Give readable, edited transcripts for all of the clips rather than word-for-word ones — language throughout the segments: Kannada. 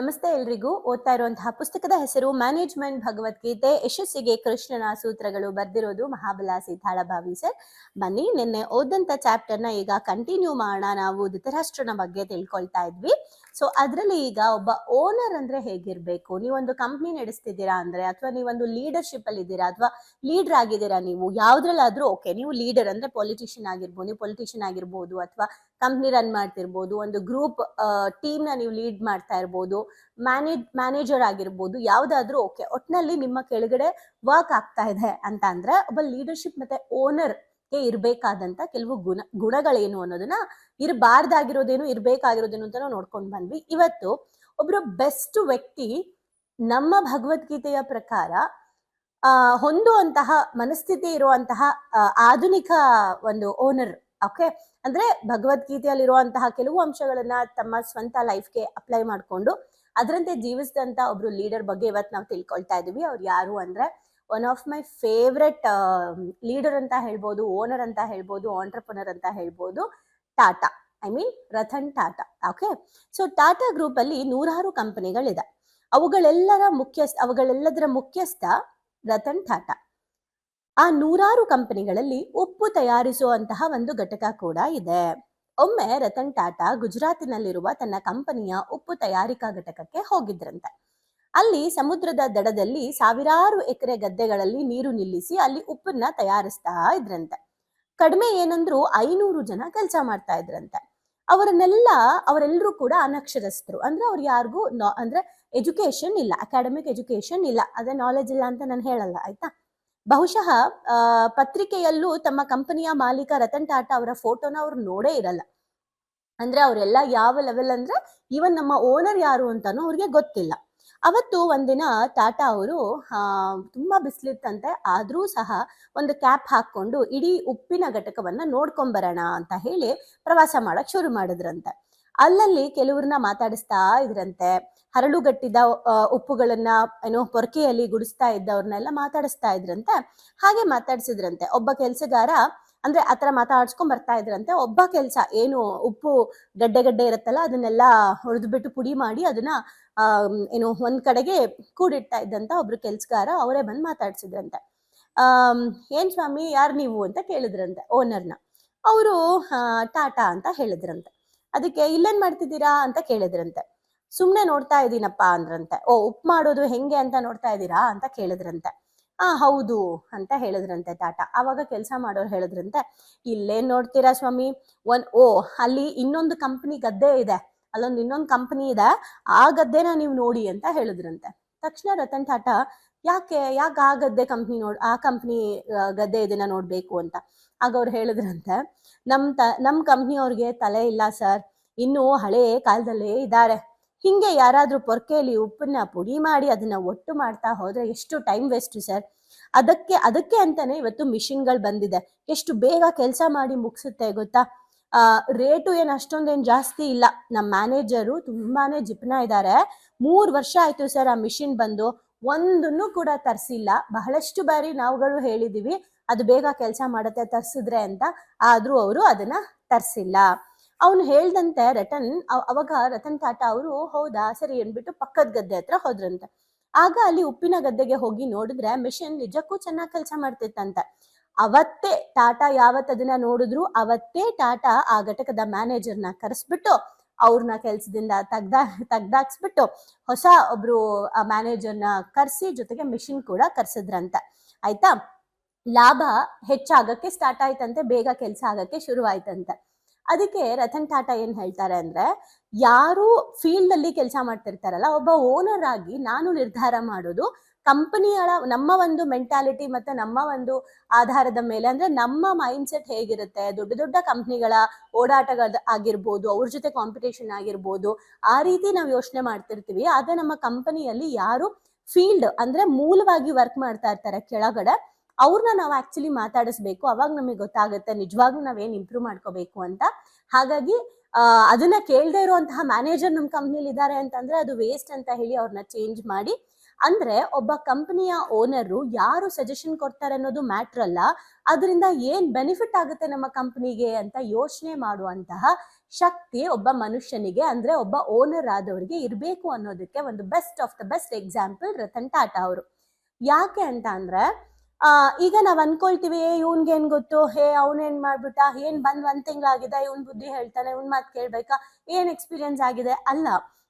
ನಮಸ್ತೆ ಎಲ್ರಿಗೂ. ಓದ್ತಾ ಇರುವಂತಹ ಪುಸ್ತಕದ ಹೆಸರು ಮ್ಯಾನೇಜ್ಮೆಂಟ್ ಭಗವದ್ಗೀತೆ ಯಶಸ್ಸಿಗೆ ಕೃಷ್ಣನ ಸೂತ್ರಗಳು. ಬರ್ದಿರೋದು ಮಹಾಬಲಾಸಿ ತಾಳಭಾವಿ ಸರ್. ಬನ್ನಿ, ನಿನ್ನೆ ಓದಂತ ಚಾಪ್ಟರ್ನ ಈಗ ಕಂಟಿನ್ಯೂ ಮಾಡೋಣ. ನಾವು ಧೃತರಾಷ್ಟ್ರನ ಬಗ್ಗೆ ತಿಳ್ಕೊಳ್ತಾ ಇದ್ವಿ. ಸೊ ಅದರಲ್ಲಿ ಈಗ ಒಬ್ಬ ಓನರ್ ಅಂದ್ರೆ ಹೇಗಿರ್ಬೇಕು, ನೀವೊಂದು ಕಂಪ್ನಿ ನಡೆಸ್ತಿದ್ದೀರಾ ಅಂದ್ರೆ, ಅಥವಾ ನೀವೊಂದು ಲೀಡರ್ಶಿಪ್ ಅಲ್ಲಿ ಇದ್ದೀರಾ ಅಥವಾ ಲೀಡರ್ ಆಗಿದ್ದೀರಾ, ನೀವು ಯಾವ್ದ್ರಲ್ಲಾದ್ರೂ ಓಕೆ, ನೀವು ಲೀಡರ್ ಅಂದ್ರೆ ಪೊಲಿಟಿಷಿಯನ್ ಆಗಿರ್ಬೋದು, ನೀವು ಪೊಲಿಟಿಷಿಯನ್ ಆಗಿರ್ಬೋದು, ಅಥವಾ ಕಂಪ್ನಿ ರನ್ ಮಾಡ್ತಿರ್ಬೋದು, ಒಂದು ಗ್ರೂಪ್ ಟೀಮ್ ನ ನೀವು ಲೀಡ್ ಮಾಡ್ತಾ ಇರ್ಬೋದು, ಮ್ಯಾನೇಜರ್ ಆಗಿರ್ಬೋದು, ಯಾವ್ದಾದ್ರೂ ಓಕೆ. ಒಟ್ನಲ್ಲಿ ನಿಮ್ಮ ಕೆಳಗಡೆ ವರ್ಕ್ ಆಗ್ತಾ ಇದೆ ಅಂತ ಅಂದ್ರೆ ಒಬ್ಬ ಲೀಡರ್ಶಿಪ್ ಮತ್ತೆ ಓನರ್ ಗೆ ಇರ್ಬೇಕಾದಂತ ಕೆಲವು ಗುಣಗಳೇನು ಅನ್ನೋದನ್ನ, ಇರಬಾರ್ದಾಗಿರೋದೇನು ಇರ್ಬೇಕಾಗಿರೋದೇನು ಅಂತ ನಾವು ನೋಡ್ಕೊಂಡು ಬಂದ್ವಿ. ಇವತ್ತು ಒಬ್ರು ಬೆಸ್ಟ್ ವ್ಯಕ್ತಿ ನಮ್ಮ ಭಗವದ್ಗೀತೆಯ ಪ್ರಕಾರ ಹೊಂದುವಂತಹ ಮನಸ್ಥಿತಿ ಇರುವಂತಹ ಆಧುನಿಕ ಒಂದು ಓನರ್. ಓಕೆ, ಅಂದ್ರೆ ಭಗವದ್ಗೀತೆಯಲ್ಲಿರುವಂತಹ ಕೆಲವು ಅಂಶಗಳನ್ನ ತಮ್ಮ ಸ್ವಂತ ಲೈಫ್ಗೆ ಅಪ್ಲೈ ಮಾಡ್ಕೊಂಡು ಅದರಂತೆ ಜೀವಿಸಿದಂತ ಒಬ್ರು ಲೀಡರ್ ಬಗ್ಗೆ ಇವತ್ತು ನಾವು ತಿಳ್ಕೊಳ್ತಾ ಇದೀವಿ. ಅವ್ರು ಯಾರು ಅಂದ್ರೆ, one of my favourite leader ಅಂತ ಹೇಳ್ಬೋದು, ಓನರ್ ಅಂತ ಹೇಳ್ಬೋದು, ಆಂಟ್ರಪ್ರನರ್ ಅಂತ ಹೇಳ್ಬೋದು, Tata. I mean Ratan Tata. Okay, so Tata group ಅಲ್ಲಿ 100 ಕಂಪನಿಗಳಿದೆ. ಅವುಗಳೆಲ್ಲದರ ಮುಖ್ಯಸ್ಥ ರತನ್ ಟಾಟಾ. ಆ 100 ಕಂಪನಿಗಳಲ್ಲಿ ಉಪ್ಪು ತಯಾರಿಸುವಂತಹ ಒಂದು ಘಟಕ ಕೂಡ ಇದೆ. ಒಮ್ಮೆ ರತನ್ ಟಾಟಾ ಗುಜರಾತಿನಲ್ಲಿರುವ ತನ್ನ ಕಂಪನಿಯ ಉಪ್ಪು ತಯಾರಿಕಾ ಘಟಕಕ್ಕೆ ಹೋಗಿದ್ರಂತೆ. ಅಲ್ಲಿ ಸಮುದ್ರದ ದಡದಲ್ಲಿ ಸಾವಿರಾರು ಎಕರೆ ಗದ್ದೆಗಳಲ್ಲಿ ನೀರು ನಿಲ್ಲಿಸಿ ಅಲ್ಲಿ ಉಪ್ಪನ್ನ ತಯಾರಿಸ್ತಾ ಇದ್ರಂತೆ. ಕಡಿಮೆ ಏನಂದ್ರು 500 ಜನ ಕೆಲಸ ಮಾಡ್ತಾ ಇದ್ರಂತೆ. ಅವರೆಲ್ಲರೂ ಕೂಡ ಅನಕ್ಷರಸ್ಥರು. ಅಂದ್ರೆ ಅವ್ರು ಯಾರಿಗೂ ಅಂದ್ರೆ ಎಜುಕೇಶನ್ ಇಲ್ಲ, ಅಕಾಡೆಮಿಕ್ ಎಜುಕೇಶನ್ ಇಲ್ಲ. ಅದೇ ನಾಲೆಜ್ ಇಲ್ಲ ಅಂತ ನಾನು ಹೇಳಲ್ಲ, ಆಯ್ತಾ. ಬಹುಶಃ ಪತ್ರಿಕೆಯಲ್ಲೂ ತಮ್ಮ ಕಂಪನಿಯ ಮಾಲೀಕ ರತನ್ ಟಾಟಾ ಅವರ ಫೋಟೋನ ಅವ್ರು ನೋಡೇ ಇರಲ್ಲ. ಅಂದ್ರೆ ಅವರೆಲ್ಲ ಯಾವ ಲೆವೆಲ್ ಅಂದ್ರೆ, ಈವನ್ ನಮ್ಮ ಓನರ್ ಯಾರು ಅಂತಾನು ಅವ್ರಿಗೆ ಗೊತ್ತಿಲ್ಲ. ಅವತ್ತು ಒಂದಿನ ಟಾಟಾ ಅವರು ತುಂಬಾ ಬಿಸಿಲಿತ್ತಂತೆ, ಆದ್ರೂ ಸಹ ಒಂದು ಕ್ಯಾಪ್ ಹಾಕೊಂಡು ಇಡೀ ಉಪ್ಪಿನ ಘಟಕವನ್ನ ನೋಡ್ಕೊಂಬರೋಣ ಅಂತ ಹೇಳಿ ಪ್ರವಾಸ ಮಾಡಕ್ ಶುರು ಮಾಡಿದ್ರಂತೆ. ಅಲ್ಲಲ್ಲಿ ಕೆಲವ್ರನ್ನ ಮಾತಾಡಿಸ್ತಾ ಇದ್ರಂತೆ. ಹರಳುಗಟ್ಟಿದ ಉಪ್ಪುಗಳನ್ನ ಪೊರಕೆಯಲ್ಲಿ ಗುಡಿಸ್ತಾ ಇದ್ದವ್ರನ್ನೆಲ್ಲ ಮಾತಾಡಿಸ್ತಾ ಇದ್ರಂತೆ. ಹಾಗೆ ಮಾತಾಡ್ಸಿದ್ರಂತೆ. ಒಬ್ಬ ಕೆಲ್ಸಗಾರ ಅಂದ್ರೆ ಆತರ ಮಾತಾಡ್ಸ್ಕೊಂಡ್ ಬರ್ತಾ ಇದ್ರಂತೆ. ಒಬ್ಬ ಕೆಲ್ಸ ಏನು ಉಪ್ಪು ಗಡ್ಡೆ ಇರುತ್ತಲ್ಲ, ಅದನ್ನೆಲ್ಲ ಹೊಡೆದ್ಬಿಟ್ಟು ಪುಡಿ ಮಾಡಿ ಅದನ್ನ ಒಂದ್ ಕಡೆಗೆ ಕೂಡಿಡ್ತಾ ಇದ್ದಂತ ಒಬ್ರು ಕೆಲ್ಸಗಾರ ಅವರೇ ಬಂದ್ ಮಾತಾಡ್ಸಿದ್ರಂತೆ. ಏನ್ ಸ್ವಾಮಿ, ಯಾರು ನೀವು ಅಂತ ಕೇಳಿದ್ರಂತೆ ಓನರ್ನ. ಅವರು ಟಾಟಾ ಅಂತ ಹೇಳಿದ್ರಂತೆ. ಅದಕ್ಕೆ ಇಲ್ಲೇನ್ ಮಾಡ್ತಿದ್ದೀರಾ ಅಂತ ಕೇಳಿದ್ರಂತೆ. ಸುಮ್ನೆ ನೋಡ್ತಾ ಇದೀನಪ್ಪ ಅಂದ್ರಂತೆ. ಉಪ್ಪು ಮಾಡೋದು ಹೆಂಗೆ ಅಂತ ನೋಡ್ತಾ ಇದ್ದೀರಾ ಅಂತ ಕೇಳಿದ್ರಂತೆ. ಹೌದು ಅಂತ ಹೇಳಿದ್ರಂತೆ ಟಾಟಾ. ಆವಾಗ ಕೆಲಸ ಮಾಡೋರು ಹೇಳಿದ್ರಂತೆ, ಇಲ್ಲೇನ್ ನೋಡ್ತೀರಾ ಸ್ವಾಮಿ, ಅಲ್ಲಿ ಇನ್ನೊಂದು ಕಂಪನಿ ಗದ್ದೆ ಇದೆ, ಅಲ್ಲೊಂದು ಇನ್ನೊಂದು ಕಂಪನಿ ಇದೆ, ಆ ಗದ್ದೆನ ನೀವು ನೋಡಿ ಅಂತ ಹೇಳಿದ್ರಂತೆ. ತಕ್ಷಣ ರತನ್ ಟಾಟಾ ಯಾಕೆ ಆ ಗದ್ದೆ ಕಂಪ್ನಿ ಆ ಕಂಪ್ನಿ ಗದ್ದೆ ಇದನ್ನ ನೋಡ್ಬೇಕು ಅಂತ. ಆಗ ಅವ್ರು ಹೇಳಿದ್ರಂತೆ, ನಮ್ ಕಂಪ್ನಿಯವ್ರಿಗೆ ತಲೆ ಇಲ್ಲ ಸರ್, ಇನ್ನು ಹಳೆ ಕಾಲದಲ್ಲೇ ಇದ್ದಾರೆ. ಹಿಂಗೆ ಯಾರಾದ್ರೂ ಪೊರ್ಕೆಯಲ್ಲಿ ಉಪ್ಪನ್ನ ಪುಡಿ ಮಾಡಿ ಅದನ್ನ ಒಟ್ಟು ಮಾಡ್ತಾ ಹೋದ್ರೆ ಎಷ್ಟು ಟೈಮ್ ವೇಸ್ಟ್ ಸರ್. ಅದಕ್ಕೆ ಅಂತಾನೆ ಇವತ್ತು ಮಿಷಿನ್ಗಳು ಬಂದಿದೆ, ಎಷ್ಟು ಬೇಗ ಕೆಲಸ ಮಾಡಿ ಮುಗಿಸುತ್ತೆ ಗೊತ್ತಾ. ರೇಟು ಏನ್ ಅಷ್ಟೊಂದೇನ್ ಜಾಸ್ತಿ ಇಲ್ಲ. ನಮ್ಮ ಮ್ಯಾನೇಜರು ತುಂಬಾನೇ ಜಿಪ್ನ ಇದ್ದಾರೆ. 3 ವರ್ಷ ಆಯ್ತು ಸರ್ ಆ ಮಿಷಿನ್ ಬಂದು, ಒಂದನ್ನು ಕೂಡ ತರ್ಸಿಲ್ಲ. ಬಹಳಷ್ಟು ಬಾರಿ ನಾವುಗಳು ಹೇಳಿದೀವಿ ಅದು ಬೇಗ ಕೆಲಸ ಮಾಡತ್ತೆ ತರ್ಸಿದ್ರೆ ಅಂತ, ಆದ್ರೂ ಅವರು ಅದನ್ನ ತರ್ಸಿಲ್ಲ. ಅವನು ಹೇಳ್ದಂತೆ ಅವಾಗ ರತನ್ ಟಾಟಾ ಅವರು ಹೌದಾ ಸರಿ ಅನ್ಬಿಟ್ಟು ಪಕ್ಕದ ಗದ್ದೆ ಹತ್ರ ಹೋದ್ರಂತೆ. ಆಗ ಅಲ್ಲಿ ಉಪ್ಪಿನ ಗದ್ದೆಗೆ ಹೋಗಿ ನೋಡಿದ್ರೆ ಮಿಷಿನ್ ನಿಜಕ್ಕೂ ಚೆನ್ನಾಗಿ ಕೆಲಸ ಮಾಡ್ತಿತ್ತಂತೆ. ಅವತ್ತೇ ಟಾಟಾ ಯಾವತ್ ಅದನ್ನ ನೋಡಿದ್ರು ಅವತ್ತೇ ಟಾಟಾ ಆ ಘಟಕದ ಮ್ಯಾನೇಜರ್ನ ಕರೆಸ್ಬಿಟ್ಟು ಅವ್ರನ್ನ ಕೆಲ್ಸದಿಂದ ತೆಗ್ದಾಕ್ಸ್ಬಿಟ್ಟು ಹೊಸ ಒಬ್ರು ಮ್ಯಾನೇಜರ್ನ ಕರ್ಸಿ ಜೊತೆಗೆ ಮಿಷಿನ್ ಕೂಡ ಕರ್ಸಿದ್ರಂತೆ, ಆಯ್ತಾ. ಲಾಭ ಹೆಚ್ಚಾಗಕ್ಕೆ ಸ್ಟಾರ್ಟ್ ಆಯ್ತಂತೆ, ಬೇಗ ಕೆಲಸ ಆಗಕ್ಕೆ ಶುರು ಆಯ್ತಂತೆ. ಅದಕ್ಕೆ ರತನ್ ಟಾಟಾ ಏನ್ ಹೇಳ್ತಾರೆ ಅಂದ್ರೆ, ಯಾರು ಫೀಲ್ಡ್ ಅಲ್ಲಿ ಕೆಲಸ ಮಾಡ್ತಿರ್ತಾರಲ್ಲ, ಒಬ್ಬ ಓನರ್ ಆಗಿ ನಾನು ನಿರ್ಧಾರ ಮಾಡೋದು ಕಂಪನಿಗಳ ನಮ್ಮ ಒಂದು ಮೆಂಟಾಲಿಟಿ ಮತ್ತೆ ನಮ್ಮ ಒಂದು ಆಧಾರದ ಮೇಲೆ. ಅಂದ್ರೆ ನಮ್ಮ ಮೈಂಡ್ ಸೆಟ್ ಹೇಗಿರುತ್ತೆ, ದೊಡ್ಡ ದೊಡ್ಡ ಕಂಪ್ನಿಗಳ ಓಡಾಟಗಳು ಆಗಿರ್ಬೋದು, ಅವ್ರ ಜೊತೆ ಕಾಂಪಿಟೇಷನ್ ಆಗಿರ್ಬೋದು, ಆ ರೀತಿ ನಾವು ಯೋಚನೆ ಮಾಡ್ತಿರ್ತೀವಿ. ಆದ್ರೆ ನಮ್ಮ ಕಂಪನಿಯಲ್ಲಿ ಯಾರು ಫೀಲ್ಡ್ ಅಂದ್ರೆ ಮೂಲವಾಗಿ ವರ್ಕ್ ಮಾಡ್ತಾ ಇರ್ತಾರೆ ಕೆಳಗಡೆ, ಅವ್ರನ್ನ ನಾವು ಆಕ್ಚುಲಿ ಮಾತಾಡಿಸ್ಬೇಕು. ಅವಾಗ ನಮಗೆ ಗೊತ್ತಾಗುತ್ತೆ ನಿಜವಾಗ್ಲೂ ನಾವೇನ್ ಇಂಪ್ರೂವ್ ಮಾಡ್ಕೋಬೇಕು ಅಂತ. ಹಾಗಾಗಿ ಅದನ್ನ ಕೇಳದೆ ಇರುವಂತಹ ಮ್ಯಾನೇಜರ್ ನಮ್ಮ ಕಂಪ್ನಿಲಿ ಇದ್ದಾರೆ ಅಂತಂದ್ರೆ ಅದು ವೇಸ್ಟ್ ಅಂತ ಹೇಳಿ ಅವ್ರನ್ನ ಚೇಂಜ್ ಮಾಡಿ ಅಂದ್ರೆ ಒಬ್ಬ ಕಂಪನಿಯ ಓನರು ಯಾರು ಸಜೆಷನ್ ಕೊಡ್ತಾರೆ ಅನ್ನೋದು ಮ್ಯಾಟ್ರ್ ಅಲ್ಲ, ಅದರಿಂದ ಏನ್ ಬೆನಿಫಿಟ್ ಆಗುತ್ತೆ ನಮ್ಮ ಕಂಪನಿಗೆ ಅಂತ ಯೋಚನೆ ಮಾಡುವಂತಹ ಶಕ್ತಿ ಒಬ್ಬ ಮನುಷ್ಯನಿಗೆ ಅಂದ್ರೆ ಒಬ್ಬ ಓನರ್ ಆದವರಿಗೆ ಇರಬೇಕು ಅನ್ನೋದಕ್ಕೆ ಒಂದು best of the best example Ratan Tata ಅವರು. ಯಾಕೆ ಅಂತ ಅಂದ್ರೆ ಈಗ ನಾವ್ ಅನ್ಕೊಳ್ತೀವಿ ಇವ್ನ್ಗೆ ಏನ್ ಗೊತ್ತು, ಅವ್ನೇನ್ ಮಾಡ್ಬಿಟ್ಟ, ಏನ್ ಬಂದ್ 1 ತಿಂಗಳಾಗಿದೆ, ಇವ್ನ್ ಬುದ್ಧಿ ಹೇಳ್ತಾನೆ, ಇವ್ನ್ ಮಾತ್ ಕೇಳ್ಬೇಕಾ, ಏನ್ ಎಕ್ಸ್ಪೀರಿಯನ್ಸ್ ಆಗಿದೆ. ಅಲ್ಲ,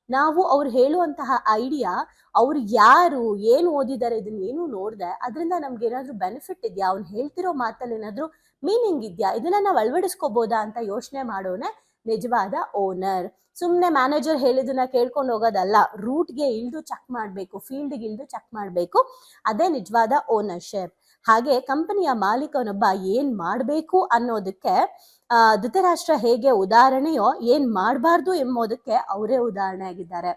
ನಾವು ಅವ್ರು ಹೇಳುವಂತಹ ಐಡಿಯಾ, ಅವ್ರು ಯಾರು, ಏನ್ ಓದಿದ್ದಾರೆ, ಇದನ್ನ ಏನು ನೋಡ್ದೆ ಅದರಿಂದ ನಮ್ಗೆ ಏನಾದ್ರು ಬೆನಿಫಿಟ್ ಇದೆಯಾ, ಅವ್ನು ಹೇಳ್ತಿರೋ ಮಾತಲ್ಲಿ ಏನಾದ್ರು ಮೀನಿಂಗ್ ಇದೆಯಾ, ಇದನ್ನ ನಾವು ಅಳವಡಿಸ್ಕೋಬೋದಾ ಅಂತ ಯೋಚನೆ ಮಾಡೋನೆ ನಿಜವಾದ ಓನರ್. ಸುಮ್ನೆ ಮ್ಯಾನೇಜರ್ ಹೇಳಿದನ್ನ ಕೇಳ್ಕೊಂಡು ಹೋಗೋದಲ್ಲ, ರೂಟ್ಗೆ ಇಳಿದು ಚೆಕ್ ಮಾಡ್ಬೇಕು, ಫೀಲ್ಡ್ಗೆ ಇಳಿದು ಚೆಕ್ ಮಾಡ್ಬೇಕು. ಅದೇ ನಿಜವಾದ ಓನರ್ಶಿಪ್. ಹಾಗೆ ಕಂಪನಿಯ ಮಾಲೀಕನೊಬ್ಬ ಏನ್ ಮಾಡ್ಬೇಕು ಅನ್ನೋದಕ್ಕೆ ಧೃತರಾಷ್ಟ್ರ ಹೇಗೆ ಉದಾಹರಣೆಯೋ, ಏನ್ ಮಾಡಬಾರ್ದು ಎಂಬುದಕ್ಕೆ ಅವರೇ ಉದಾಹರಣೆ ಆಗಿದ್ದಾರೆ.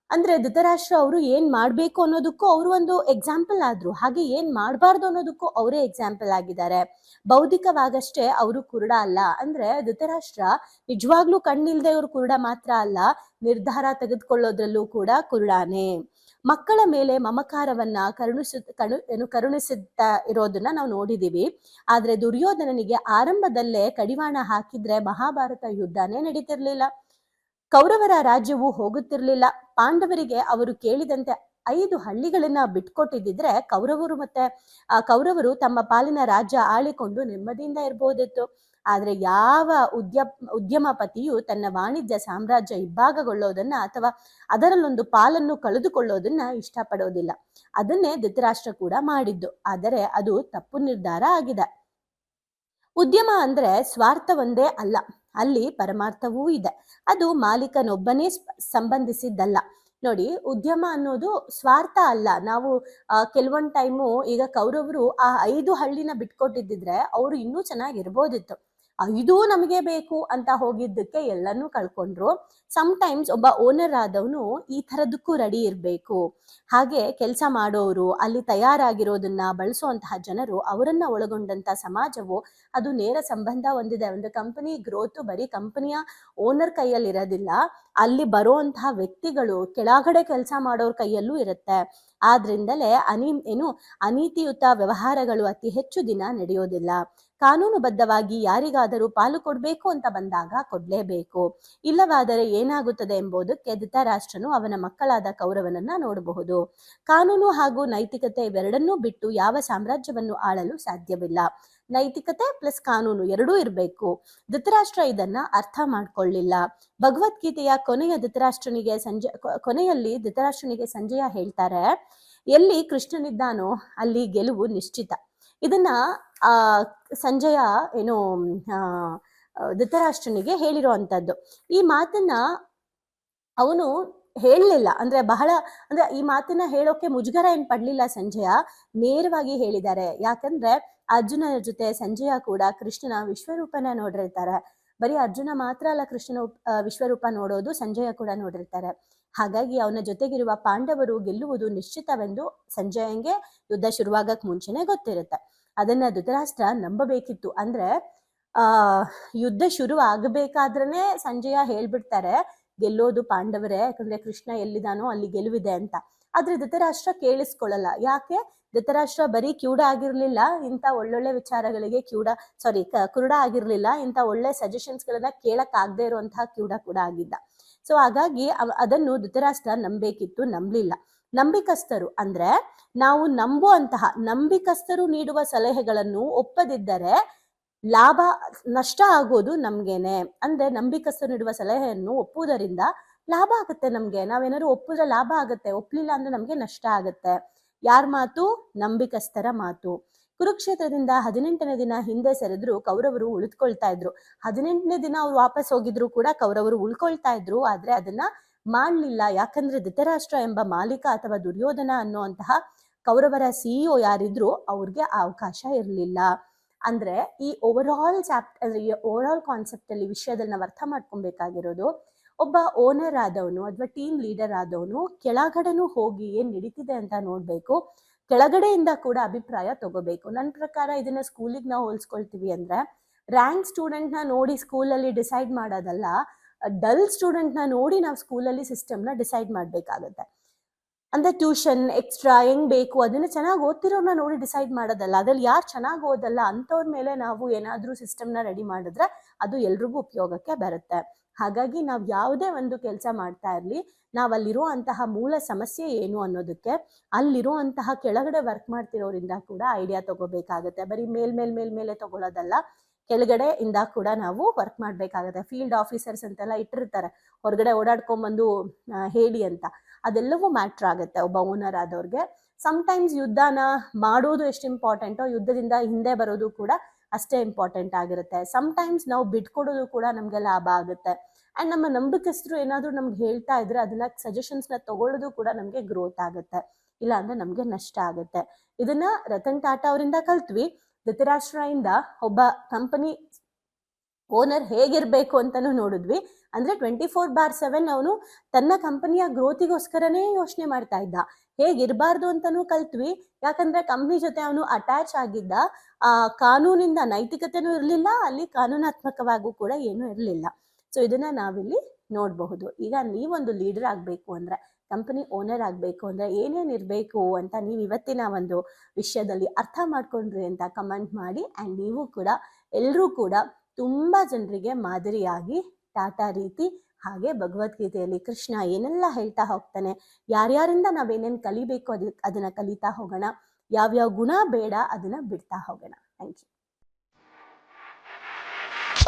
ಅಂದ್ರೆ ಧೃತರಾಷ್ಟ್ರ ಅವರು ಏನ್ ಮಾಡ್ಬೇಕು ಅನ್ನೋದಕ್ಕೂ ಅವರು ಒಂದು ಎಕ್ಸಾಂಪಲ್ ಆದ್ರು, ಹಾಗೆ ಏನ್ ಮಾಡಬಾರ್ದು ಅನ್ನೋದಕ್ಕೂ ಅವರೇ ಎಕ್ಸಾಂಪಲ್ ಆಗಿದ್ದಾರೆ. ಬೌದ್ಧಿಕವಾಗಷ್ಟೇ ಅವರು ಕುರುಡ ಅಲ್ಲ. ಅಂದ್ರೆ ಧೃತರಾಷ್ಟ್ರ ನಿಜವಾಗ್ಲೂ ಕಣ್ಣಿಲ್ದೆ ಇವರು ಕುರುಡ ಮಾತ್ರ ಅಲ್ಲ, ನಿರ್ಧಾರ ತೆಗೆದುಕೊಳ್ಳೋದ್ರಲ್ಲೂ ಕೂಡ ಕುರುಡಾನೆ. ಮಕ್ಕಳ ಮೇಲೆ ಮಮಕಾರವನ್ನ ಕರುಣಿಸುತ್ತಾ ಇರೋದನ್ನ ನಾವು ನೋಡಿದೀವಿ. ಆದ್ರೆ ದುರ್ಯೋಧನನಿಗೆ ಆರಂಭದಲ್ಲೇ ಕಡಿವಾಣ ಹಾಕಿದ್ರೆ ಮಹಾಭಾರತ ಯುದ್ಧನೇ ನಡೀತಿರ್ಲಿಲ್ಲ, ಕೌರವರ ರಾಜ್ಯವು ಹೋಗುತ್ತಿರ್ಲಿಲ್ಲ. ಪಾಂಡವರಿಗೆ ಅವರು ಕೇಳಿದಂತೆ 5 ಹಳ್ಳಿಗಳನ್ನ ಬಿಟ್ಕೊಟ್ಟಿದ್ರೆ ಕೌರವರು ತಮ್ಮ ಪಾಲಿನ ರಾಜ್ಯ ಆಳಿಕೊಂಡು ನೆಮ್ಮದಿಯಿಂದ ಇರ್ಬೋದಿತ್ತು. ಆದ್ರೆ ಯಾವ ಉದ್ಯಮಪತಿಯು ತನ್ನ ವಾಣಿಜ್ಯ ಸಾಮ್ರಾಜ್ಯ ಇಬ್ಬಾಗಗೊಳ್ಳೋದನ್ನ ಅಥವಾ ಅದರಲ್ಲೊಂದು ಪಾಲನ್ನು ಕಳೆದುಕೊಳ್ಳೋದನ್ನ ಇಷ್ಟಪಡೋದಿಲ್ಲ. ಅದನ್ನೇ ಧೃತರಾಷ್ಟ್ರ ಕೂಡ ಮಾಡಿದ್ದು. ಆದರೆ ಅದು ತಪ್ಪು ನಿರ್ಧಾರ ಆಗಿದೆ. ಉದ್ಯಮ ಅಂದ್ರೆ ಸ್ವಾರ್ಥ ಒಂದೇ ಅಲ್ಲ, ಅಲ್ಲಿ ಪರಮಾರ್ಥವೂ ಇದೆ. ಅದು ಮಾಲೀಕನೊಬ್ಬನೇ ಸಂಬಂಧಿಸಿದ್ದಲ್ಲ. ನೋಡಿ, ಉದ್ಯಮ ಅನ್ನೋದು ಸ್ವಾರ್ಥ ಅಲ್ಲ. ನಾವು ಕೆಲವೊಂದ್ ಟೈಮು ಈಗ ಕೌರವರು ಆ 5 ಹಳ್ಳಿನ ಬಿಟ್ಕೊಟ್ಟಿದ್ರೆ ಅವರು ಇನ್ನೂ ಚೆನ್ನಾಗಿರ್ಬೋದಿತ್ತು. 5 ನಮಗೆ ಬೇಕು ಅಂತ ಹೋಗಿದ್ದಕ್ಕೆ ಎಲ್ಲನೂ ಕಳ್ಕೊಂಡ್ರು. ಟೈಮ್ಸ್ ಒಬ್ಬ ಓನರ್ ಆದವನು ಈ ಥರದಕ್ಕೂ ರೆಡಿ ಇರಬೇಕು. ಹಾಗೆ ಕೆಲಸ ಮಾಡೋರು, ಅಲ್ಲಿ ತಯಾರಾಗಿರೋದನ್ನ ಬಳಸುವಂತಹ ಜನರು, ಅವರನ್ನ ಒಳಗೊಂಡಂತ ಸಮಾಜವು ಅದು ನೇರ ಸಂಬಂಧ ಹೊಂದಿದೆ. ಒಂದು ಕಂಪನಿ ಗ್ರೋತ್ ಬರೀ ಕಂಪನಿಯ ಓನರ್ ಕೈಯಲ್ಲಿ ಇರೋದಿಲ್ಲ, ಅಲ್ಲಿ ಬರುವಂತಹ ವ್ಯಕ್ತಿಗಳು, ಕೆಳಗಡೆ ಕೆಲಸ ಮಾಡೋರ್ ಕೈಯಲ್ಲೂ ಇರುತ್ತೆ. ಆದ್ರಿಂದಲೇ ಅನೀತಿಯುತ ವ್ಯವಹಾರಗಳು ಅತಿ ಹೆಚ್ಚು ದಿನ ನಡೆಯೋದಿಲ್ಲ. ಕಾನೂನುಬದ್ಧವಾಗಿ ಯಾರಿಗಾದರೂ ಪಾಲು ಕೊಡ್ಬೇಕು ಅಂತ ಬಂದಾಗ ಕೊಡ್ಲೇಬೇಕು. ಇಲ್ಲವಾದರೆ ಏನಾಗುತ್ತದೆ ಎಂಬುದಕ್ಕೆ ಧೃತರಾಷ್ಟ್ರನು ಅವನ ಮಕ್ಕಳಾದ ಕೌರವನನ್ನ ನೋಡಬಹುದು. ಕಾನೂನು ಹಾಗೂ ನೈತಿಕತೆ ಇವೆರಡನ್ನೂ ಬಿಟ್ಟು ಯಾವ ಸಾಮ್ರಾಜ್ಯವನ್ನು ಆಳಲು ಸಾಧ್ಯವಿಲ್ಲ. ನೈತಿಕತೆ ಪ್ಲಸ್ ಕಾನೂನು ಎರಡೂ ಇರಬೇಕು. ಧೃತರಾಷ್ಟ್ರ ಇದನ್ನ ಅರ್ಥ ಮಾಡ್ಕೊಳ್ಳಿಲ್ಲ. ಭಗವದ್ಗೀತೆಯ ಕೊನೆಯಲ್ಲಿ ಧೃತರಾಷ್ಟ್ರನಿಗೆ ಸಂಜಯ ಹೇಳ್ತಾರೆ, ಎಲ್ಲಿ ಕೃಷ್ಣನಿದ್ದಾನೋ ಅಲ್ಲಿ ಗೆಲುವು ನಿಶ್ಚಿತ. ಇದನ್ನ ಸಂಜಯ ಧೃತರಾಷ್ಟ್ರನಿಗೆ ಹೇಳಿರುವಂತದ್ದು. ಈ ಮಾತನ್ನ ಅವನು ಹೇಳಲಿಲ್ಲ, ಅಂದ್ರೆ ಈ ಮಾತನ್ನ ಹೇಳೋಕೆ ಮುಜುಗರ ಏನ್ ಪಡ್ಲಿಲ್ಲ ಸಂಜಯ, ನೇರವಾಗಿ ಹೇಳಿದ್ದಾರೆ. ಯಾಕಂದ್ರೆ ಅರ್ಜುನನ ಜೊತೆ ಸಂಜಯ ಕೂಡ ಕೃಷ್ಣನ ವಿಶ್ವರೂಪನ ನೋಡಿರ್ತಾರೆ. ಬರೀ ಅರ್ಜುನ ಮಾತ್ರ ಅಲ್ಲ ಕೃಷ್ಣನ ವಿಶ್ವರೂಪ ನೋಡೋದು, ಸಂಜಯ ಕೂಡ ನೋಡಿರ್ತಾರೆ. ಹಾಗಾಗಿ ಅವನ ಜೊತೆಗಿರುವ ಪಾಂಡವರು ಗೆಲ್ಲುವುದು ನಿಶ್ಚಿತವೆಂದು ಸಂಜಯಂಗೆ ಯುದ್ಧ ಶುರುವಾಗಕ್ ಮುಂಚೆನೆ ಗೊತ್ತಿರುತ್ತೆ. ಅದನ್ನ ಧೃತರಾಷ್ಟ್ರ ನಂಬಬೇಕಿತ್ತು. ಅಂದ್ರೆ ಯುದ್ಧ ಶುರು ಆಗಬೇಕಾದ್ರೇನೆ ಸಂಜಯ ಹೇಳ್ಬಿಡ್ತಾರೆ, ಗೆಲ್ಲೋದು ಪಾಂಡವರೇ, ಯಾಕಂದ್ರೆ ಕೃಷ್ಣ ಎಲ್ಲಿದಾನೋ ಅಲ್ಲಿ ಗೆಲುವಿದೆ ಅಂತ. ಆದ್ರೆ ಧೃತರಾಷ್ಟ್ರ ಕೇಳಿಸ್ಕೊಳ್ಳಲ್ಲ. ಯಾಕೆ? ಧೃತರಾಷ್ಟ್ರ ಬರೀ ಕಿವುಡ ಆಗಿರ್ಲಿಲ್ಲ, ಇಂಥ ಒಳ್ಳೊಳ್ಳೆ ವಿಚಾರಗಳಿಗೆ ಕುರುಡ ಆಗಿರ್ಲಿಲ್ಲ, ಇಂಥ ಒಳ್ಳೆ ಸಜೆಷನ್ಸ್ ಗಳನ್ನ ಕೇಳಕ್ ಆಗದೆ ಇರುವಂತಹ ಕಿವುಡ ಕೂಡ ಆಗಿದ್ದ. ಸೊ ಹಾಗಾಗಿ ಅದನ್ನು ಧೃತರಾಷ್ಟ್ರ ನಂಬೇಕಿತ್ತು, ನಂಬಲಿಲ್ಲ. ನಂಬಿಕಸ್ಥರು ಅಂದ್ರೆ ನಾವು ನಂಬಿಕಸ್ಥರು ನೀಡುವ ಸಲಹೆಗಳನ್ನು ಒಪ್ಪದಿದ್ದರೆ ನಷ್ಟ ಆಗೋದು ನಮ್ಗೇನೆ. ಅಂದ್ರೆ ನಂಬಿಕಸ್ಥರು ನೀಡುವ ಸಲಹೆಯನ್ನು ಒಪ್ಪುವುದರಿಂದ ಲಾಭ ಆಗುತ್ತೆ ನಮ್ಗೆ. ನಾವೇನಾದ್ರು ಒಪ್ಪಿದ್ರೆ ಲಾಭ ಆಗುತ್ತೆ, ಒಪ್ಲಿಲ್ಲ ಅಂದ್ರೆ ನಮ್ಗೆ ನಷ್ಟ ಆಗುತ್ತೆ. ಯಾರ ಮಾತು? ನಂಬಿಕಸ್ಥರ ಮಾತು. ಕುರುಕ್ಷೇತ್ರದಿಂದ 18ನೇ ದಿನ ಹಿಂದೆ ಸರಿದ್ರು ಕೌರವರು ಉಳಿದುಕೊಳ್ತಾ ಇದ್ರು. 18ನೇ ದಿನ ಅವ್ರು ವಾಪಸ್ ಹೋಗಿದ್ರು ಕೂಡ ಕೌರವರು ಉಳ್ಕೊಳ್ತಾ ಇದ್ರು. ಆದ್ರೆ ಅದನ್ನ ಮಾಡ್ಲಿಲ್ಲ. ಯಾಕಂದ್ರೆ ಧೃತರಾಷ್ಟ್ರ ಎಂಬ ಮಾಲೀಕ ಅಥವಾ ದುರ್ಯೋಧನ ಅನ್ನುವಂತಹ ಕೌರವರ ಸಿಇಒ ಯಾರಿದ್ರು ಅವ್ರಿಗೆ ಆ ಅವಕಾಶ ಇರಲಿಲ್ಲ. ಅಂದ್ರೆ ಈ ಓವರ್ ಆಲ್ ಕಾನ್ಸೆಪ್ಟ್ ಅಲ್ಲಿ ವಿಷಯದಲ್ಲಿ ನಾವು ಅರ್ಥ ಮಾಡ್ಕೊಬೇಕಾಗಿರೋದು, ಒಬ್ಬ ಓನರ್ ಆದವನು ಅಥವಾ ಟೀಮ್ ಲೀಡರ್ ಆದವನು ಕೆಳಗಡೆನೂ ಹೋಗಿ ಏನ್ ನಡೀತಿದೆ ಅಂತ ನೋಡ್ಬೇಕು, ಕೆಳಗಡೆಯಿಂದ ಕೂಡ ಅಭಿಪ್ರಾಯ ತಗೋಬೇಕು. ನನ್ನ ಪ್ರಕಾರ ಇದನ್ನ ಸ್ಕೂಲಿಗೆ ನಾವು ಹೋಲಿಸ್ಕೊಳ್ತೀವಿ ಅಂದ್ರೆ, ರ್ಯಾಂಕ್ ಸ್ಟೂಡೆಂಟ್ ನ ನೋಡಿ ಸ್ಕೂಲಲ್ಲಿ ಡಿಸೈಡ್ ಮಾಡೋದಲ್ಲ, ಡಲ್ ಸ್ಟೂಡೆಂಟ್ ನ ನೋಡಿ ನಾವು ಸ್ಕೂಲಲ್ಲಿ ಸಿಸ್ಟಮ್ನ ಡಿಸೈಡ್ ಮಾಡ್ಬೇಕಾಗತ್ತೆ. ಅಂದ್ರೆ ಟ್ಯೂಷನ್ ಎಕ್ಸ್ಟ್ರಾ ಹೆಂಗ್ ಬೇಕು ಅದನ್ನ ಚೆನ್ನಾಗಿ ಓದ್ತಿರೋರ್ನ ನೋಡಿ ಡಿಸೈಡ್ ಮಾಡೋದಲ್ಲ. ಅದ್ರಲ್ಲಿ ಯಾರು ಚೆನ್ನಾಗಿ ಓದಲ್ಲ ಅಂಥವ್ರ ಮೇಲೆ ನಾವು ಏನಾದ್ರೂ ಸಿಸ್ಟಮ್ನ ರೆಡಿ ಮಾಡಿದ್ರೆ ಅದು ಎಲ್ರಿಗೂ ಉಪಯೋಗಕ್ಕೆ ಬರುತ್ತೆ. ಹಾಗಾಗಿ ನಾವು ಯಾವುದೇ ಒಂದು ಕೆಲಸ ಮಾಡ್ತಾ ಇರಲಿ, ನಾವು ಅಲ್ಲಿರುವಂತಹ ಮೂಲ ಸಮಸ್ಯೆ ಏನು ಅನ್ನೋದಕ್ಕೆ ಅಲ್ಲಿರುವಂತಹ ಕೆಳಗಡೆ ವರ್ಕ್ ಮಾಡ್ತಿರೋರಿಂದ ಕೂಡ ಐಡಿಯಾ ತಗೋಬೇಕಾಗುತ್ತೆ. ಬರೀ ಮೇಲೆ ತಗೊಳ್ಳೋದಲ್ಲ, ಕೆಳಗಡೆ ಇಂದ ಕೂಡ ನಾವು ವರ್ಕ್ ಮಾಡ್ಬೇಕಾಗುತ್ತೆ. ಫೀಲ್ಡ್ ಆಫೀಸರ್ಸ್ ಅಂತೆಲ್ಲ ಇಟ್ಟಿರ್ತಾರೆ, ಹೊರಗಡೆ ಓಡಾಡ್ಕೊಂಡ್ಬಂದು ಹೇಳಿ ಅಂತ. ಅದೆಲ್ಲವೂ ಮ್ಯಾಟ್ರ್ ಆಗುತ್ತೆ ಒಬ್ಬ ಓನರ್ ಆದವ್ರಿಗೆ. ಸಮ್ಟೈಮ್ಸ್ ಯುದ್ಧನ ಮಾಡೋದು ಎಷ್ಟು ಇಂಪಾರ್ಟೆಂಟೋ ಯುದ್ಧದಿಂದ ಹಿಂದೆ ಬರೋದು ಕೂಡ ಅಷ್ಟೇ ಇಂಪಾರ್ಟೆಂಟ್ ಆಗಿರುತ್ತೆ. ಸಮ್ಟೈಮ್ಸ್ ನಾವು ಬಿಟ್ಕೊಡೋದು ಕೂಡ ನಮ್ಗೆ ಲಾಭ ಆಗುತ್ತೆ. ಅಂಡ್ ನಮ್ಮ ನಂಬಿಕಸ್ಥರು ಏನಾದ್ರು ನಮ್ಗೆ ಹೇಳ್ತಾ ಇದ್ರೆ ಅದನ್ನ ಸಜೆಷನ್ಸ್ನ ತಗೊಳ್ಳೋದು ಕೂಡ ನಮ್ಗೆ ಗ್ರೋತ್ ಆಗುತ್ತೆ, ಇಲ್ಲ ಅಂದ್ರೆ ನಮ್ಗೆ ನಷ್ಟ ಆಗುತ್ತೆ. ಇದನ್ನ ರತನ್ ಟಾಟಾ ಅವರಿಂದ ಕಲ್ತ್ವಿ. ಧೃತರಾಷ್ಟ್ರಯಿಂದ ಒಬ್ಬ ಕಂಪನಿ ಓನರ್ ಹೇಗಿರ್ಬೇಕು ಅಂತಾನು ನೋಡಿದ್ವಿ. ಅಂದ್ರೆ 24/7 ಅವನು ತನ್ನ ಕಂಪನಿಯ ಗ್ರೋತಿಗೋಸ್ಕರನೇ ಯೋಚನೆ ಮಾಡ್ತಾ ಇದ್ದ. ಹೇಗಿರ್ಬಾರ್ದು ಅಂತಾನು ಕಲ್ತ್ವಿ. ಯಾಕಂದ್ರೆ ಕಂಪ್ನಿ ಜೊತೆ ಅವನು ಅಟ್ಯಾಚ್ ಆಗಿದ್ದ. ಕಾನೂನಿಂದ ನೈತಿಕತೆನೂ ಇರಲಿಲ್ಲ, ಅಲ್ಲಿ ಕಾನೂನಾತ್ಮಕವಾಗೂ ಕೂಡ ಏನೂ ಇರಲಿಲ್ಲ. ಸೊ ಇದನ್ನ ನಾವಿಲ್ಲಿ ನೋಡಬಹುದು. ಈಗ ನೀವೊಂದು ಲೀಡರ್ ಆಗಬೇಕು ಅಂದ್ರೆ, ಕಂಪನಿ ಓನರ್ ಆಗಬೇಕು ಅಂದ್ರೆ ಏನೇನು ಇರಬೇಕು ಅಂತ ನೀವು ಇವತ್ತಿನ ಒಂದು ವಿಷಯದಲ್ಲಿ ಅರ್ಥ ಮಾಡ್ಕೊಂಡ್ರಿ ಅಂತ ಕಮೆಂಟ್ ಮಾಡಿ. ಆ್ಯಂಡ್ ನೀವು ಕೂಡ ಎಲ್ಲರೂ ಕೂಡ ತುಂಬ ಜನರಿಗೆ ಮಾದರಿಯಾಗಿ ಟಾಟಾ ರೀತಿ, ಹಾಗೆ ಭಗವದ್ಗೀತೆಯಲ್ಲಿ ಕೃಷ್ಣ ಏನೆಲ್ಲ ಹೇಳ್ತಾ ಹೋಗ್ತಾನೆ, ಯಾರ್ಯಾರಿಂದ ನಾವೇನೇನು ಕಲಿಬೇಕು ಅದನ್ನ ಕಲಿತಾ ಹೋಗೋಣ, ಯಾವ್ಯಾವ ಗುಣ ಬೇಡ ಅದನ್ನ ಬಿಡ್ತಾ ಹೋಗೋಣ. Thank you.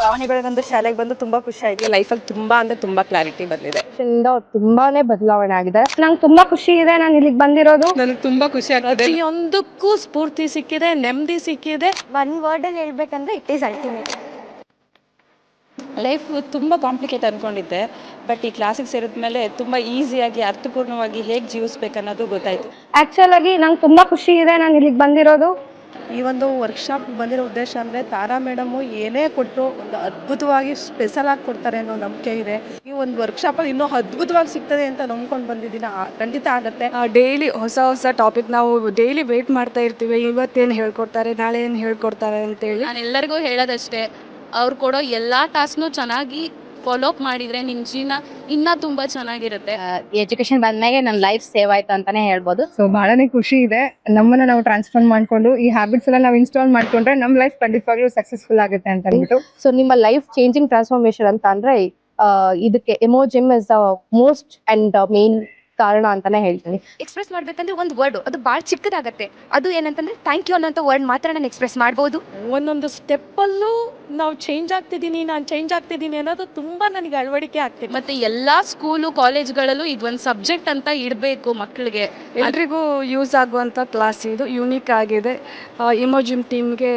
ಭಾವನೆಗಳು ಬಂದು ಶಾಲೆಗೆ ಬಂದು ತುಂಬಾ ಖುಷಿ ಆಯ್ತು. ಲೈಫಲ್ಲಿ ತುಂಬಾ ಅಂದ್ರೆ ತುಂಬಾ ಕ್ಲಾರಿಟಿ ಬಂದಿದೆ. ತುಂಬಾನೇ ಬದಲಾವಣೆ ಆಗಿದೆ. ನಂಗೆ ತುಂಬಾ ಖುಷಿ ಇದೆ ನಾನು ಇಲ್ಲಿಗೆ ಬಂದಿರೋದು. ನನಗೆ ತುಂಬಾ ಖುಷಿ ಆಗ್ತದೆ. ಪ್ರತಿಯೊಂದಕ್ಕೂ ಸ್ಫೂರ್ತಿ ಸಿಕ್ಕಿದೆ, ನೆಮ್ಮದಿ ಸಿಕ್ಕಿದೆ. ಒನ್ ವರ್ಡ್ ಅಲ್ಲಿ ಹೇಳ್ಬೇಕಂದ್ರೆ ಇಟ್ ಈಸ್ ಅಲ್ಟಿಮೇಟ್. ಲೈಫ್ ತುಂಬ ಕಾಂಪ್ಲಿಕೇಟ್ ಅಂದ್ಕೊಂಡಿದ್ದೆ, ಬಟ್ ಈ ಕ್ಲಾಸಿಗೆ ಸೇರಿದ್ಮೇಲೆ ತುಂಬ ಈಸಿಯಾಗಿ ಅರ್ಥಪೂರ್ಣವಾಗಿ ಹೇಗೆ ಜೀವಿಸ್ಬೇಕು ಅನ್ನೋದು ಗೊತ್ತಾಯ್ತು. ಆಕ್ಚುಲ್ ಆಗಿ ನಂಗೆ ತುಂಬಾ ಖುಷಿ ಇದೆ ನಾನು ಇಲ್ಲಿಗೆ ಬಂದಿರೋದು. ಈ ಒಂದು ವರ್ಕ್ಶಾಪ್ ಬಂದಿರೋ ಉದ್ದೇಶ ಅಂದರೆ ತಾರಾ ಮೇಡಮು ಏನೇ ಕೊಟ್ಟರು ಒಂದು ಅದ್ಭುತವಾಗಿ ಸ್ಪೆಷಲ್ ಆಗಿ ಕೊಡ್ತಾರೆ ಅನ್ನೋ ನಂಬಿಕೆ ಇದೆ. ಈ ಒಂದು ವರ್ಕ್ಶಾಪಲ್ಲಿ ಇನ್ನೂ ಅದ್ಭುತವಾಗಿ ಸಿಗ್ತದೆ ಅಂತ ನಂಬ್ಕೊಂಡು ಬಂದಿದ್ದೀನಿ. ಖಂಡಿತ ಆಗುತ್ತೆ. ಡೈಲಿ ಹೊಸ ಟಾಪಿಕ್ ನಾವು ಡೈಲಿ ವೇಟ್ ಮಾಡ್ತಾ ಇರ್ತೀವಿ, ಇವತ್ತೇನು ಹೇಳ್ಕೊಡ್ತಾರೆ, ನಾಳೆ ಏನು ಹೇಳ್ಕೊಡ್ತಾರೆ ಅಂತೇಳಿ. ನಾನು ಎಲ್ಲರಿಗೂ ಹೇಳೋದಷ್ಟೇ, ಅವ್ರು ಕೊಡೋ ಎಲ್ಲ ಟಾಸ್ಕ್ನು ಚೆನ್ನಾಗಿ ಫಾಲೋ ಅಪ್ ಮಾಡಿದರೆ ನಿಮ್ಮ ಜೀವನ ಇನ್ನೂ ತುಂಬ ಚೆನ್ನಾಗಿರುತ್ತೆ. ಎಜುಕೇಶನ್ ಬಂದ್ಮೇಲೆ ನನ್ನ ಲೈಫ್ ಸೇವ್ ಆಯ್ತು ಅಂತಾನೆ ಹೇಳ್ಬೋದು. ಸೊ ಬಹಳನೇ ಖುಷಿ ಇದೆ. ನಮ್ಮನ್ನ ನಾವು ಟ್ರಾನ್ಸ್ಫಾರ್ಮ್ ಮಾಡ್ಕೊಂಡು ಈ ಹ್ಯಾಬಿಟ್ಸ್ ಎಲ್ಲ ನಾವು ಇನ್ಸ್ಟಾಲ್ ಮಾಡ್ಕೊಂಡ್ರೆ ನಮ್ಮ ಲೈಫ್ ಖಂಡಿತವಾಗ್ಲೂ ಸಕ್ಸಸ್ಫುಲ್ ಆಗುತ್ತೆ ಅಂತ ಅಂದ್ಬಿಟ್ಟು. ಸೊ ನಿಮ್ಮ ಲೈಫ್ ಚೇಂಜಿಂಗ್ ಟ್ರಾನ್ಸ್ಫಾರ್ಮೇಶನ್ ಅಂತ ಅಂದ್ರೆ ಇದಕ್ಕೆ ಎಮೋಜಿಮ್ is the most and main ಕಾರಣ ಅಂತಾನೆ ಹೇಳ್ತೀನಿ. ಎಕ್ಸ್ಪ್ರೆಸ್ ಮಾಡ್ಬೇಕಂದ್ರೆ ಒಂದು ವರ್ಡ್ ಅದು ಭಾಳ ಚಿಕ್ಕದಾಗತ್ತೆ. ಅದು ಏನಂತಂದ್ರೆ ಥ್ಯಾಂಕ್ ಯು ಅನ್ನೋಂಥ ವರ್ಡ್ ಮಾತ್ರ ನಾನು ಎಕ್ಸ್ಪ್ರೆಸ್ ಮಾಡ್ಬೋದು. ಒಂದೊಂದು ಸ್ಟೆಪ್ಪಲ್ಲೂ ನಾವು ನಾನು ಚೇಂಜ್ ಆಗ್ತಿದ್ದೀನಿ ಅನ್ನೋದು ತುಂಬ ನನಗೆ ಅಳವಡಿಕೆ ಆಗ್ತಿದೆ. ಮತ್ತು ಎಲ್ಲ ಸ್ಕೂಲು ಕಾಲೇಜ್ಗಳಲ್ಲೂ ಇದೊಂದು ಸಬ್ಜೆಕ್ಟ್ ಅಂತ ಇಡಬೇಕು ಮಕ್ಕಳಿಗೆ. ಎಲ್ರಿಗೂ ಯೂಸ್ ಆಗುವಂಥ ಕ್ಲಾಸ್ ಇದು, ಯೂನಿಕ್ ಆಗಿದೆ. ಇಮೋಜಿಮ್ ಟೀಮ್ಗೆ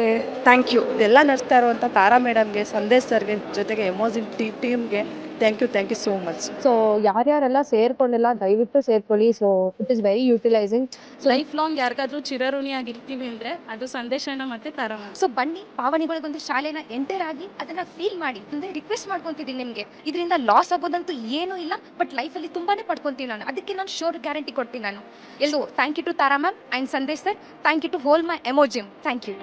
ಥ್ಯಾಂಕ್ ಯು. ಇದೆಲ್ಲ ನಡೆಸ್ತಾ ಇರುವಂಥ ತಾರಾ ಮೇಡಮ್ಗೆ, ಸಂದೇಶ್ ಸರ್ಗೆ, ಜೊತೆಗೆ ಎಮೋಜಿಮ್ ಟೀಮ್ಗೆ thank you so much. So ಯಾರ್ಯಾರೆಲ್ಲ ಸೇರ್ಕೊಂಡಿಲ್ಲ ದಯವಿಟ್ಟು ಸೇರ್ಕೊಳ್ಳಿ. So it is very utilising. Life long ಯಾರಿಗಾದ್ರೂ ಚಿರಋಣಿಯಾಗಿರ್ತೀವಿ ಅಂದರೆ ಅದು ಸಂದೇಶನ ಮತ್ತು ತಾರಾ. ಸೊ ಬನ್ನಿ ಭಾವನೆಗಳಿಗೊಂದು ಶಾಲೆನ ಎಂಟರ್ ಆಗಿ ಅದನ್ನ ಫೀಲ್ ಮಾಡಿ. ಅಂದ್ರೆ ರಿಕ್ವೆಸ್ಟ್ ಮಾಡ್ಕೊಂತಿದ್ದೀನಿ ನಿಮಗೆ, ಇದರಿಂದ ಲಾಸ್ ಆಗೋದಂತೂ ಏನೂ ಇಲ್ಲ, ಬಟ್ ಲೈಫಲ್ಲಿ ತುಂಬಾನೇ ಪಡ್ಕೊಂತೀನಿ ನಾನು. ಅದಕ್ಕೆ ನಾನು ಶೋರ್ ಗ್ಯಾರಂಟಿ ಕೊಡ್ತೀನಿ ನಾನು. ಎಲ್ಲೋ thank you to Tara ma'am and Sandesh sir. Thank you to whole my ಎಮೋಜಿಮ್. Thank you.